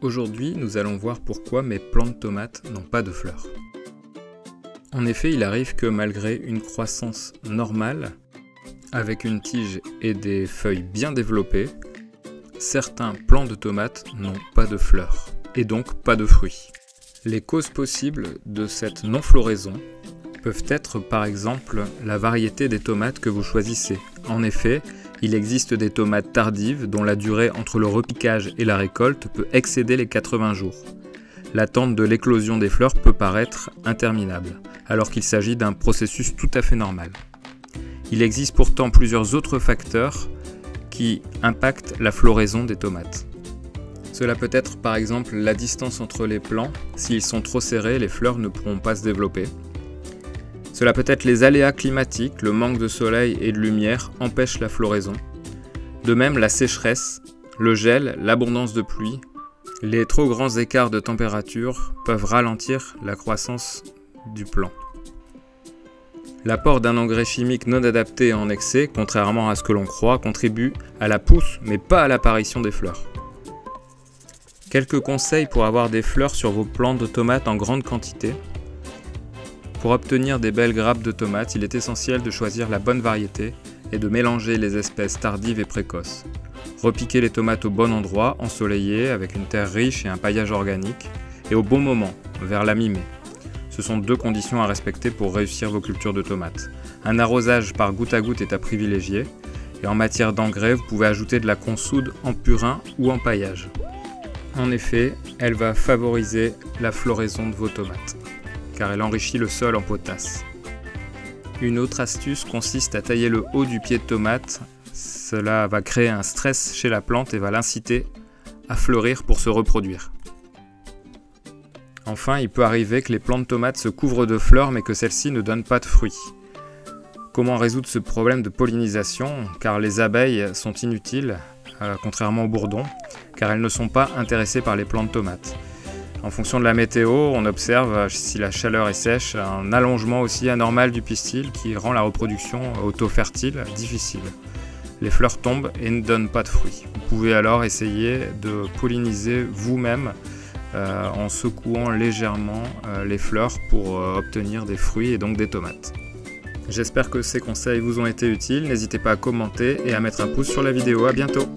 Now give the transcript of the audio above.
Aujourd'hui, nous allons voir pourquoi mes plants de tomates n'ont pas de fleurs. En effet, il arrive que malgré une croissance normale, avec une tige et des feuilles bien développées, certains plants de tomates n'ont pas de fleurs, et donc pas de fruits. Les causes possibles de cette non-floraison peuvent être par exemple la variété des tomates que vous choisissez. En effet, il existe des tomates tardives dont la durée entre le repiquage et la récolte peut excéder les 80 jours. L'attente de l'éclosion des fleurs peut paraître interminable, alors qu'il s'agit d'un processus tout à fait normal. Il existe pourtant plusieurs autres facteurs qui impactent la floraison des tomates. Cela peut être par exemple la distance entre les plants. S'ils sont trop serrés, les fleurs ne pourront pas se développer. Cela peut être les aléas climatiques, le manque de soleil et de lumière empêchent la floraison. De même, la sécheresse, le gel, l'abondance de pluie, les trop grands écarts de température peuvent ralentir la croissance du plant. L'apport d'un engrais chimique non adapté en excès, contrairement à ce que l'on croit, contribue à la pousse, mais pas à l'apparition des fleurs. Quelques conseils pour avoir des fleurs sur vos plants de tomates en grande quantité. Pour obtenir des belles grappes de tomates, il est essentiel de choisir la bonne variété et de mélanger les espèces tardives et précoces. Repiquer les tomates au bon endroit, ensoleillé, avec une terre riche et un paillage organique, et au bon moment, vers la mi-mai. Ce sont deux conditions à respecter pour réussir vos cultures de tomates. Un arrosage par goutte à goutte est à privilégier, et en matière d'engrais, vous pouvez ajouter de la consoude en purin ou en paillage. En effet, elle va favoriser la floraison de vos tomates, car elle enrichit le sol en potasse. Une autre astuce consiste à tailler le haut du pied de tomate. Cela va créer un stress chez la plante et va l'inciter à fleurir pour se reproduire. Enfin, il peut arriver que les plants de tomates se couvrent de fleurs mais que celles-ci ne donnent pas de fruits. Comment résoudre ce problème de pollinisation? Car les abeilles sont inutiles, contrairement aux bourdons, car elles ne sont pas intéressées par les plants de tomates. En fonction de la météo, on observe, si la chaleur est sèche, un allongement aussi anormal du pistil qui rend la reproduction auto-fertile difficile. Les fleurs tombent et ne donnent pas de fruits. Vous pouvez alors essayer de polliniser vous-même en secouant légèrement les fleurs pour obtenir des fruits et donc des tomates. J'espère que ces conseils vous ont été utiles. N'hésitez pas à commenter et à mettre un pouce sur la vidéo. À bientôt!